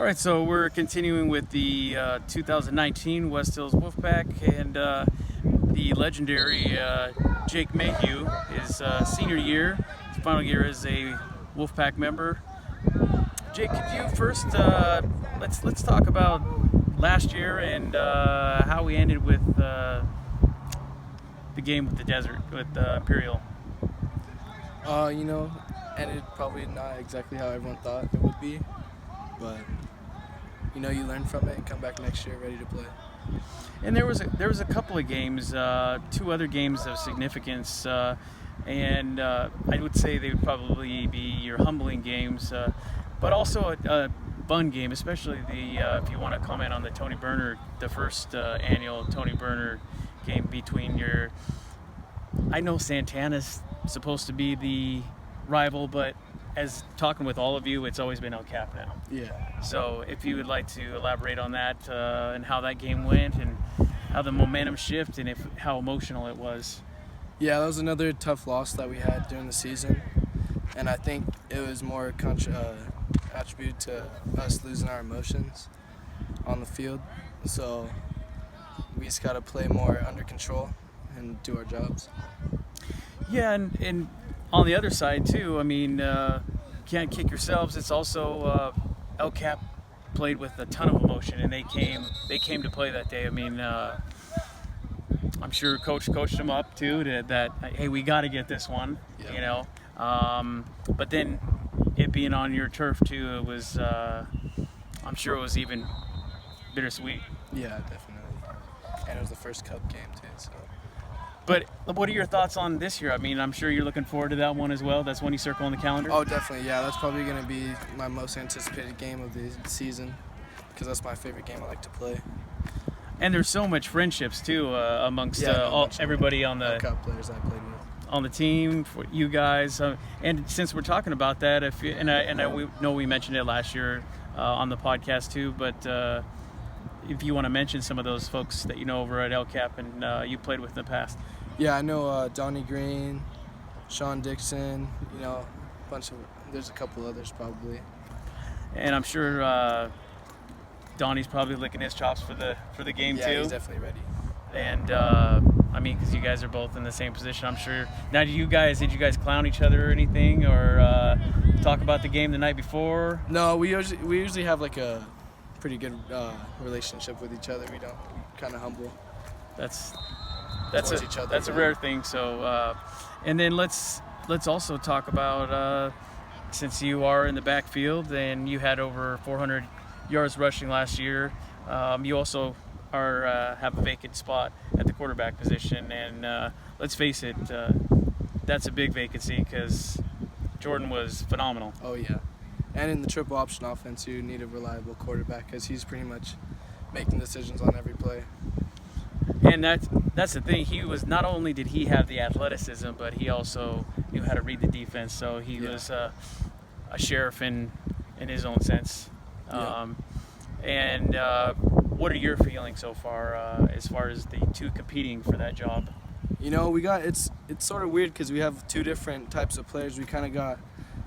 All right, so we're continuing with the 2019 West Hills Wolfpack, and the legendary Jake Mayhew, his senior year, his final year as a Wolfpack member. Jake, could you first let's talk about last year and how we ended with the game with the Desert with Imperial. Ended probably not exactly how everyone thought it would be, but you learn from it and come back next year ready to play. And there was a couple of games, two other games of significance, and I would say they would probably be your humbling games, but also a fun game, especially if you want to comment on the Tony Berner, the first annual Tony Berner game between your. I know Santana's supposed to be the rival, but as talking with all of you, it's always been El Cap now. Yeah. So if you would like to elaborate on that and how that game went and how the momentum shifted and how emotional it was. Yeah, that was another tough loss that we had during the season, and I think it was more attributed to us losing our emotions on the field. So we just got to play more under control and do our jobs. Yeah, and on the other side too, I mean, can't kick yourselves. It's also El Cap played with a ton of emotion, and they came to play that day. I mean, I'm sure coach coached them up too that hey, we got to get this one, Yeah. But then it being on your turf too, it was I'm sure it was even bittersweet. Yeah, definitely. And it was the first Cup game too, so. But what are your thoughts on this year? I mean, I'm sure you're looking forward to that one as well. That's one you circle on the calendar. Oh, definitely. Yeah, that's probably going to be my most anticipated game of the season because that's my favorite game I like to play. And there's so much friendships too amongst everybody on the Cup players I played with on the team for you guys. And since we're talking about that, we know we mentioned it last year on the podcast too, but if you want to mention some of those folks that you know over at El Cap and you played with in the past. Yeah, I know Donnie Green, Sean Dixon, there's a couple others probably. And I'm sure Donnie's probably licking his chops for the game too. Yeah, he's definitely ready. And I mean, because you guys are both in the same position, I'm sure. Now, did you guys clown each other or anything, or talk about the game the night before? No, we usually have like a pretty good relationship with each other. We kind of humble. That's each other. That's a rare thing. So, and then let's also talk about since you are in the backfield and you had over 400 yards rushing last year, you also have a vacant spot at the quarterback position, and let's face it, that's a big vacancy because Jordan was phenomenal. Oh yeah, and in the triple option offense, you need a reliable quarterback because he's pretty much making decisions on every play. And that's the thing. He was not only did he have the athleticism, but he also knew how to read the defense. So he was a sheriff in his own sense. And what are your feelings so far as the two competing for that job? It's sort of weird because we have two different types of players. We kind of got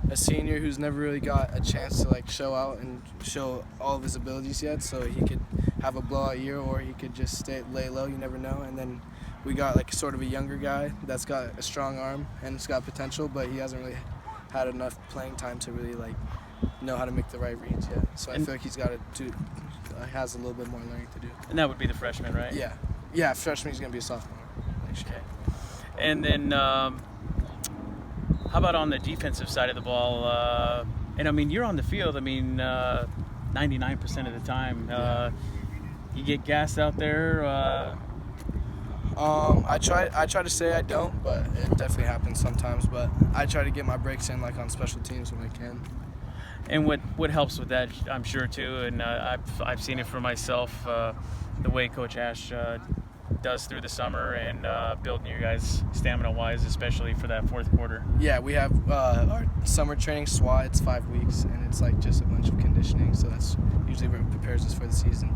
a senior who's never really got a chance to show out and show all of his abilities yet, so he could have a blowout year or he could just lay low, you never know. And then we got sort of a younger guy that's got a strong arm and it's got potential, but he hasn't really had enough playing time to really know how to make the right reads yet. So I feel like he's has a little bit more learning to do. And that would be the freshman, right? Yeah, freshman. He's gonna be a sophomore next year. Okay. And then how about on the defensive side of the ball? And I mean, you're on the field. I mean, 99% of the time. You get gassed out there. I try to say I don't, but it definitely happens sometimes. But I try to get my breaks in on special teams when I can. And what helps with that, I'm sure too, and I've seen it for myself, the way Coach Ash does through the summer and building your guys stamina-wise, especially for that fourth quarter. Yeah, we have our summer training SWAT. It's 5 weeks, and it's just a bunch of conditioning. So that's usually what prepares us for the season.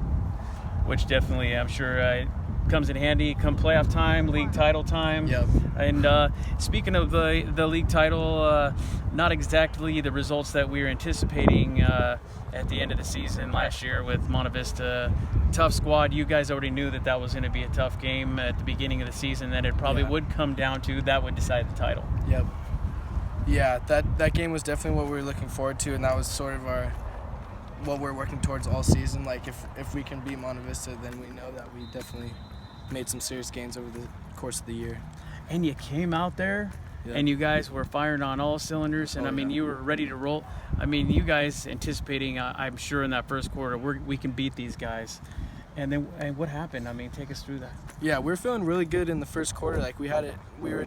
Which definitely, I'm sure, comes in handy come playoff time, league title time. Yep. And speaking of the league title, not exactly the results that we were anticipating at the end of the season last year with Monte Vista. Tough squad. You guys already knew that was going to be a tough game at the beginning of the season, that it probably would come down to that would decide the title. Yep. Yeah, that game was definitely what we were looking forward to, and that was sort of what we're working towards all season. Like if we can beat Monte Vista, then we know that we definitely made some serious gains over the course of the year. And you came out there, and you guys were firing on all cylinders, and I mean, you were ready to roll. I mean, you guys anticipating, I'm sure in that first quarter, we can beat these guys. And then, and what happened? I mean, take us through that. Yeah, we were feeling really good in the first quarter. Like we were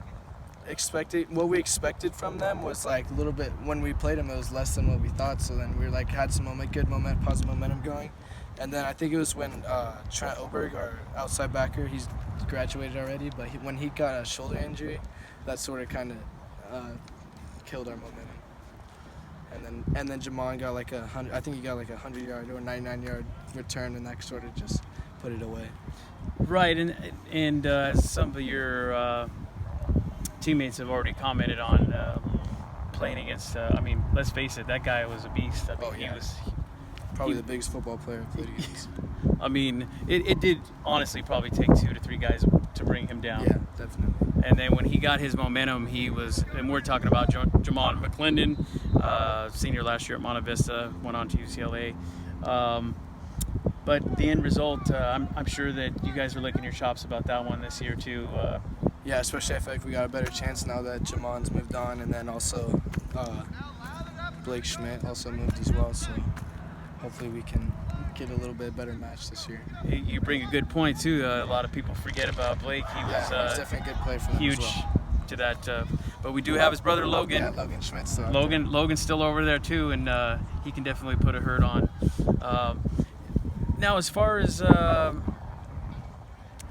expecting, what we expected from them was like a little bit, when we played them, it was less than what we thought. So then we were like, had some positive momentum going. And then I think it was when Trent Oberg, our outside backer, he's graduated already, but when he got a shoulder injury, that sort of kind of killed our momentum. And then Jamon got like I think he got like a 100-yard or 99-yard return, and that sort of just put it away. Right, and some of your teammates have already commented on playing against. I mean, let's face it, that guy was a beast. I mean, he was probably the biggest football player I've played against. I mean, it did honestly probably take 2 to 3 guys to bring him down. Yeah, definitely. And then when he got his momentum, he was, and we're talking about Jamon McClendon, senior last year at Monte Vista, went on to UCLA. But the end result, I'm sure that you guys are licking your chops about that one this year too. Yeah, especially I feel like we got a better chance now that Jamon's moved on, and then also Blake Schmidt also moved as well. So hopefully we can get a little bit better match this year. You bring a good point too. A lot of people forget about Blake. He was definitely a good player for them huge as well. To that. But we do have his brother Logan. Yeah, Logan Schmidt still. Logan's still over there too, and he can definitely put a hurt on. Now, as far as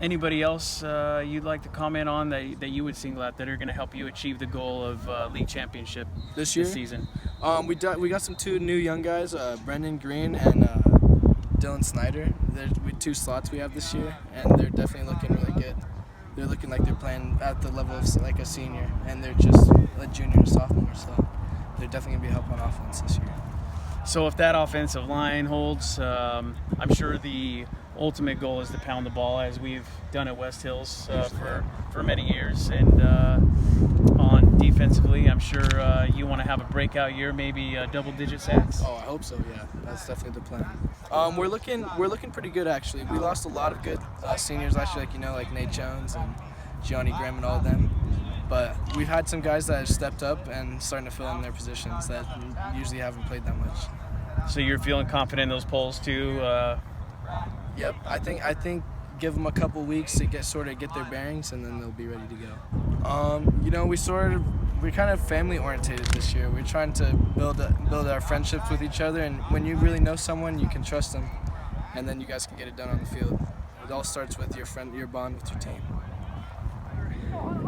anybody else you'd like to comment on that you would single out that are going to help you achieve the goal of league championship this season? We got some 2 new young guys, Brendan Green and Dylan Snyder. They're 2 slots we have this year, and they're definitely looking really good. They're looking like they're playing at the level of like a senior, and they're just a junior and sophomore, so they're definitely going to be help on offense this year. So if that offensive line holds, I'm sure the ultimate goal is to pound the ball, as we've done at West Hills for many years. And on defensively, I'm sure you want to have a breakout year, maybe double-digit sacks. Oh, I hope so. Yeah, that's definitely the plan. We're looking pretty good actually. We lost a lot of good seniors last year, like Nate Jones and Gianni Graham and all of them. But we've had some guys that have stepped up and starting to fill in their positions that usually haven't played that much. So you're feeling confident in those polls too? Yep, I think give them a couple weeks to get their bearings, and then they'll be ready to go. We're kind of family oriented this year. We're trying to build our friendships with each other, and when you really know someone, you can trust them, and then you guys can get it done on the field. It all starts with your bond with your team.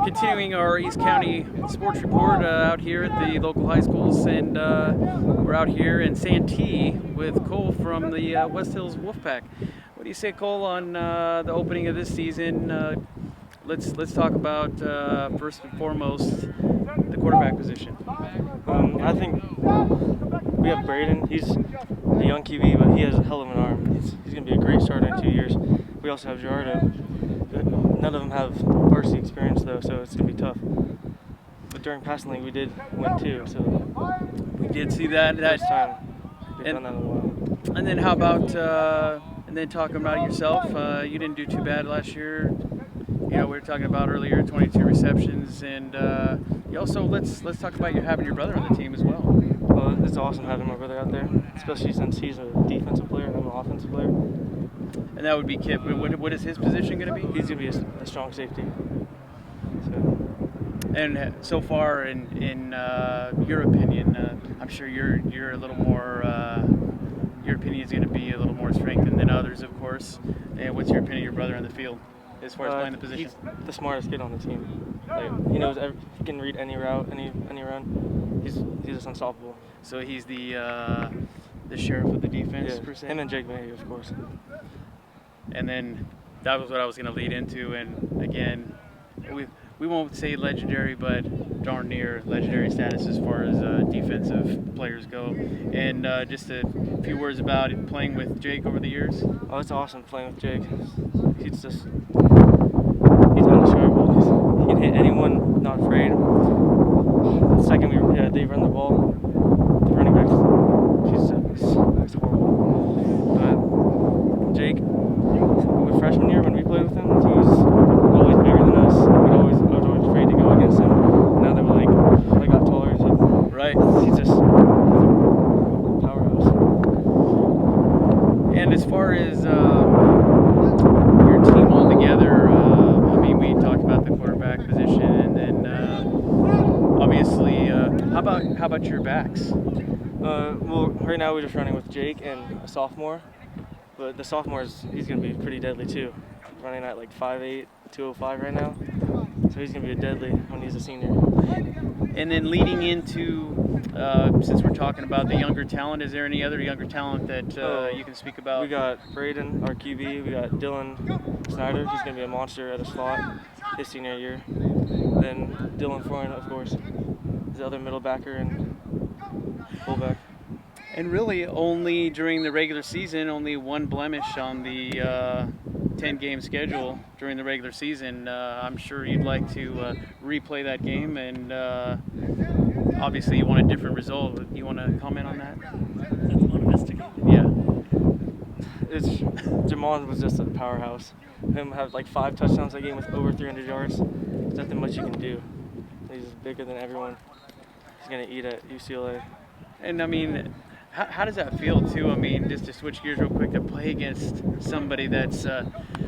Continuing our East County sports report out here at the local high schools, and we're out here in Santee with Cole from the West Hills Wolfpack. What do you say, Cole, on the opening of this season? Let's talk about first and foremost the quarterback position. I think we have Braden. He's a young QB, but he has a hell of an arm. He's going to be a great starter in 2 years. We also have Gerardo. None of them have varsity experience though, so it's going to be tough. But during passing league, we did win too, so we did see that. First time we've done that in a while. And then how about and then talking about yourself? You didn't do too bad last year. You know, we were talking about earlier, 22 receptions, and you also let's talk about you having your brother on the team as well. Well, it's awesome having my brother out there, especially since he's a defensive player and I'm an offensive player. And that would be Kip. What is his position going to be? He's going to be a strong safety. So. And so far, in your opinion, I'm sure you're a little more. Your opinion is going to be a little more strengthened than others, of course. And what's your opinion of your brother on the field as far as playing the position? He's the smartest kid on the team. Like, he knows he can read any route, any run. He's just unstoppable. So he's the sheriff of the defense, per se. Him and Jake May, of course. And then that was what I was going to lead into. And again, we won't say legendary, but darn near legendary status as far as defensive players go. And just a few words about it, playing with Jake over the years. Oh, it's awesome playing with Jake. He's just he's undescribable. He can hit anyone, not afraid. The second they run the ball, the running backs, it's horrible. But Jake, with freshman year when we played with him, he was always bigger than us. I was always afraid to go against him. Now that I got taller, so Right. he's just a powerhouse. And as far as your team altogether, I mean, we talked about the quarterback position, and then obviously, how about your backs? Well, right now we're just running with Jake and a sophomore, but the sophomore he's gonna be pretty deadly too. Running at like 5'8", 205 right now, so he's gonna be a deadly when he's a senior. And then leading into, since we're talking about the younger talent, is there any other younger talent that you can speak about? We got Braden, our QB. We got Dylan Snyder. He's gonna be a monster at a slot his senior year. Then Dylan Freund, of course, is the other middle backer and fullback. And really, only during the regular season, only one blemish on the 10-game schedule during the regular season. I'm sure you'd like to replay that game, and obviously you want a different result. You want to comment on that? That's motivistic. Yeah. Jamon was just a powerhouse. Him have like 5 touchdowns that game with over 300 yards. There's nothing much you can do. He's bigger than everyone. He's gonna eat at UCLA. And I mean, how does that feel too? I mean, just to switch gears real quick, to play against somebody that's,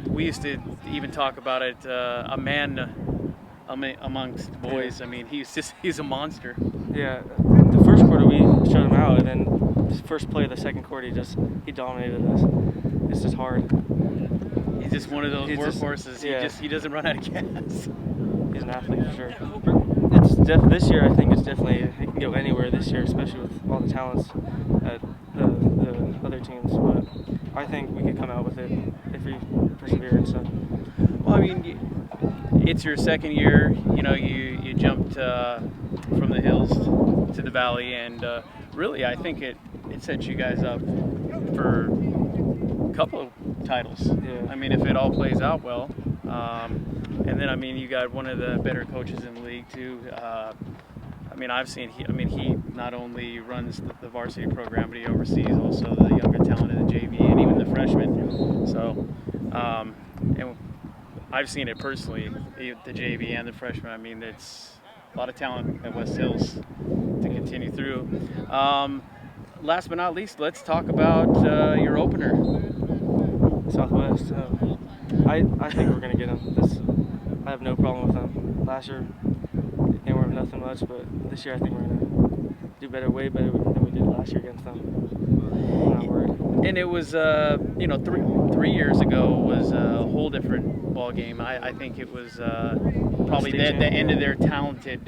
we used to even talk about it, a man amongst boys. I mean, he's a monster. Yeah, the first quarter we shut him out, and then the first play of the second quarter he dominated us. It's just hard. He's just one of those workhorses. Yeah. He doesn't run out of gas. He's an athlete for sure. This year I think it's definitely, he can go anywhere this year, especially with all the talents at the other teams. But I think we could come out with it if we persevere and stuff. Well, I mean, it's your second year. You know, you jumped from the hills to the valley, and really, I think it sets you guys up for a couple of titles. Yeah. I mean, if it all plays out well. And then, I mean, you got one of the better coaches in the league too. I mean, I've seen he not only runs the varsity program, but he oversees also the younger talent in the JV and even the freshmen. So, and I've seen it personally, the JV and the freshmen. I mean, it's a lot of talent at West Hills to continue through. Last but not least, let's talk about your opener. Southwest. I think we're gonna get them. I have no problem with them. Last year they weren't nothing much, but this year I think we're gonna do better, way better than we did last year against them. I'm not worried. And it was, you know, three years ago was a whole different ball game. I think it was probably the end of their talented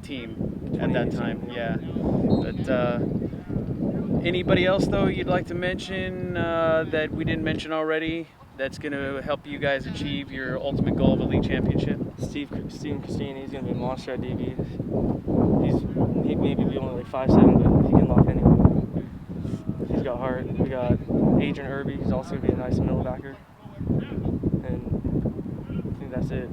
team at that time. Yeah. But anybody else though you'd like to mention that we didn't mention already, that's going to help you guys achieve your ultimate goal of a league championship? Steven Christine, he's going to be a monster at DB. He maybe be only like 5'7", but he can lock anyone. He's got heart. We got Adrian Irby, he's also going to be a nice middle backer. And I think that's it.